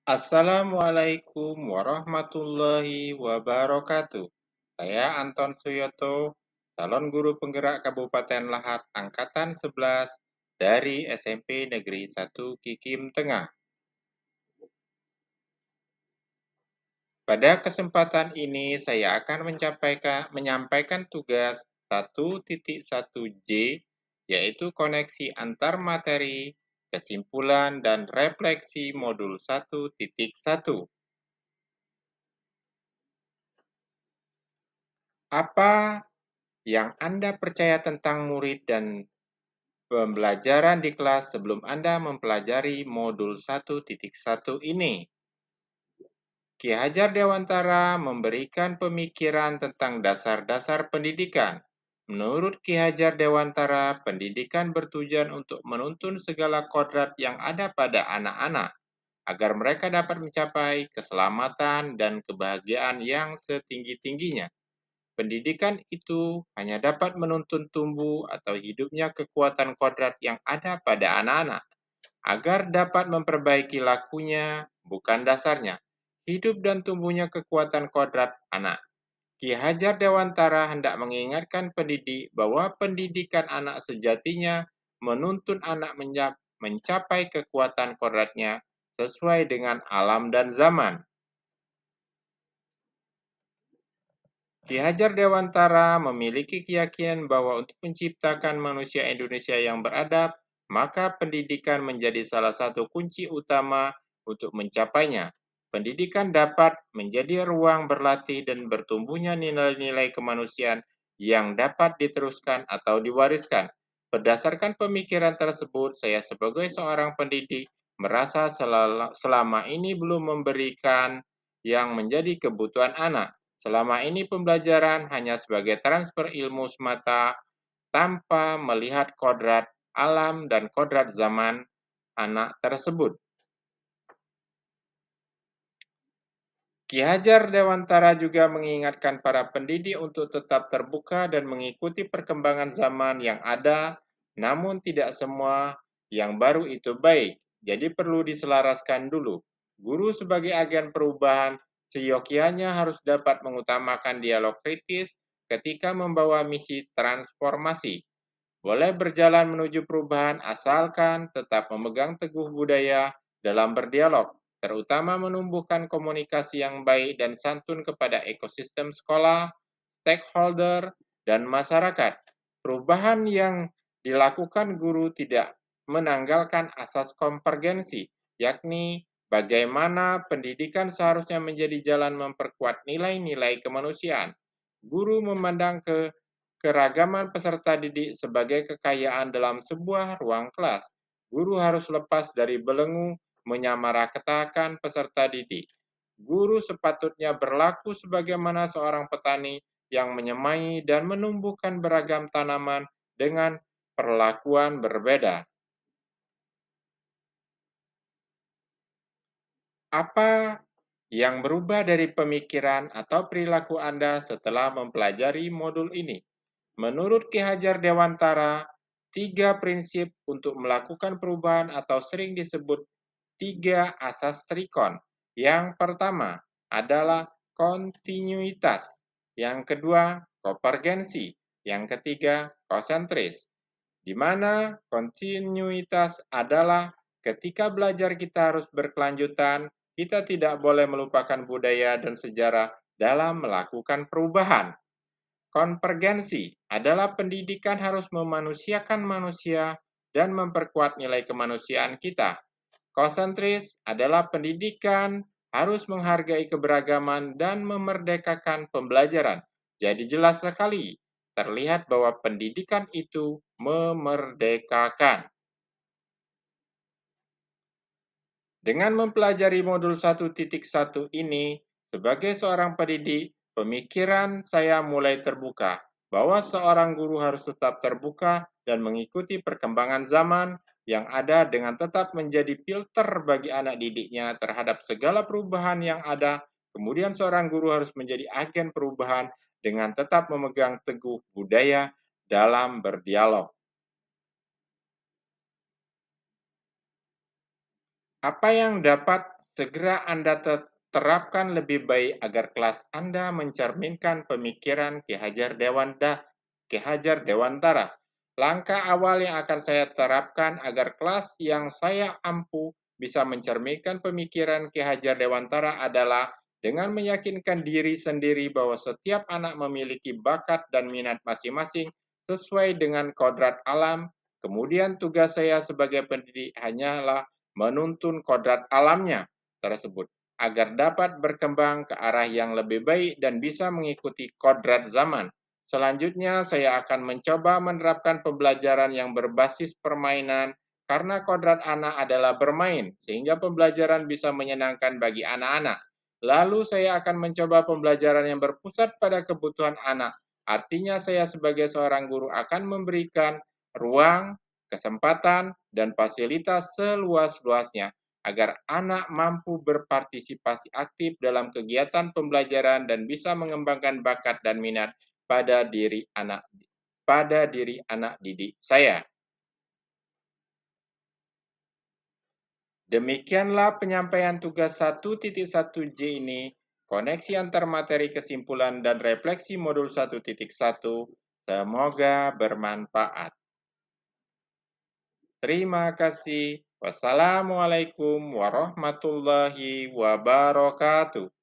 Assalamualaikum warahmatullahi wabarakatuh. Saya Anton Suyoto, calon guru penggerak Kabupaten Lahat Angkatan 11 dari SMP Negeri 1 Kikim Tengah. Pada kesempatan ini saya akan menyampaikan tugas 1.1J, yaitu koneksi antar materi, kesimpulan, dan refleksi modul 1.1. Apa yang Anda percaya tentang murid dan pembelajaran di kelas sebelum Anda mempelajari modul 1.1 ini? Ki Hajar Dewantara memberikan pemikiran tentang dasar-dasar pendidikan. Menurut Ki Hajar Dewantara, pendidikan bertujuan untuk menuntun segala kodrat yang ada pada anak-anak, agar mereka dapat mencapai keselamatan dan kebahagiaan yang setinggi-tingginya. Pendidikan itu hanya dapat menuntun tumbuh atau hidupnya kekuatan kodrat yang ada pada anak-anak, agar dapat memperbaiki lakunya, bukan dasarnya. Hidup dan tumbuhnya kekuatan kodrat anak. Ki Hajar Dewantara hendak mengingatkan pendidik bahwa pendidikan anak sejatinya menuntun anak mencapai kekuatan kodratnya sesuai dengan alam dan zaman. Ki Hajar Dewantara memiliki keyakinan bahwa untuk menciptakan manusia Indonesia yang beradab, maka pendidikan menjadi salah satu kunci utama untuk mencapainya. Pendidikan dapat menjadi ruang berlatih dan bertumbuhnya nilai-nilai kemanusiaan yang dapat diteruskan atau diwariskan. Berdasarkan pemikiran tersebut, saya sebagai seorang pendidik merasa selama ini belum memberikan yang menjadi kebutuhan anak. Selama ini pembelajaran hanya sebagai transfer ilmu semata tanpa melihat kodrat alam dan kodrat zaman anak tersebut. Ki Hajar Dewantara juga mengingatkan para pendidik untuk tetap terbuka dan mengikuti perkembangan zaman yang ada, namun tidak semua yang baru itu baik, jadi perlu diselaraskan dulu. Guru sebagai agen perubahan seyogyanya harus dapat mengutamakan dialog kritis ketika membawa misi transformasi. Boleh berjalan menuju perubahan asalkan tetap memegang teguh budaya dalam berdialog, terutama menumbuhkan komunikasi yang baik dan santun kepada ekosistem sekolah, stakeholder, dan masyarakat. Perubahan yang dilakukan guru tidak menanggalkan asas konvergensi, yakni bagaimana pendidikan seharusnya menjadi jalan memperkuat nilai-nilai kemanusiaan. Guru memandang keragaman peserta didik sebagai kekayaan dalam sebuah ruang kelas. Guru harus lepas dari belenggu menyamaratakan peserta didik. Guru sepatutnya berlaku sebagaimana seorang petani yang menyemai dan menumbuhkan beragam tanaman dengan perlakuan berbeda. Apa yang berubah dari pemikiran atau perilaku Anda setelah mempelajari modul ini? Menurut Ki Hajar Dewantara, 3 prinsip untuk melakukan perubahan atau sering disebut 3 asas trikon. Yang pertama adalah kontinuitas, yang kedua konvergensi, yang ketiga konsentris. Di mana kontinuitas adalah ketika belajar kita harus berkelanjutan, kita tidak boleh melupakan budaya dan sejarah dalam melakukan perubahan. Konvergensi adalah pendidikan harus memanusiakan manusia dan memperkuat nilai kemanusiaan kita. Konsentris adalah pendidikan harus menghargai keberagaman dan memerdekakan pembelajaran. Jadi jelas sekali terlihat bahwa pendidikan itu memerdekakan. Dengan mempelajari modul 1.1 ini, sebagai seorang pendidik, pemikiran saya mulai terbuka bahwa seorang guru harus tetap terbuka dan mengikuti perkembangan zaman yang ada dengan tetap menjadi filter bagi anak didiknya terhadap segala perubahan yang ada. Kemudian seorang guru harus menjadi agen perubahan dengan tetap memegang teguh budaya dalam berdialog. Apa yang dapat segera Anda terapkan lebih baik agar kelas Anda mencerminkan pemikiran Ki Hajar Dewantara? Langkah awal yang akan saya terapkan agar kelas yang saya ampu bisa mencerminkan pemikiran Ki Hajar Dewantara adalah dengan meyakinkan diri sendiri bahwa setiap anak memiliki bakat dan minat masing-masing sesuai dengan kodrat alam. Kemudian tugas saya sebagai pendidik hanyalah menuntun kodrat alamnya tersebut agar dapat berkembang ke arah yang lebih baik dan bisa mengikuti kodrat zaman. Selanjutnya, saya akan mencoba menerapkan pembelajaran yang berbasis permainan karena kodrat anak adalah bermain, sehingga pembelajaran bisa menyenangkan bagi anak-anak. Lalu saya akan mencoba pembelajaran yang berpusat pada kebutuhan anak. Artinya saya sebagai seorang guru akan memberikan ruang, kesempatan, dan fasilitas seluas-luasnya agar anak mampu berpartisipasi aktif dalam kegiatan pembelajaran dan bisa mengembangkan bakat dan minat pada diri anak didik saya. Demikianlah penyampaian tugas 1.1J ini, koneksi antar materi kesimpulan dan refleksi modul 1.1. Semoga bermanfaat. Terima kasih. Wassalamualaikum warahmatullahi wabarakatuh.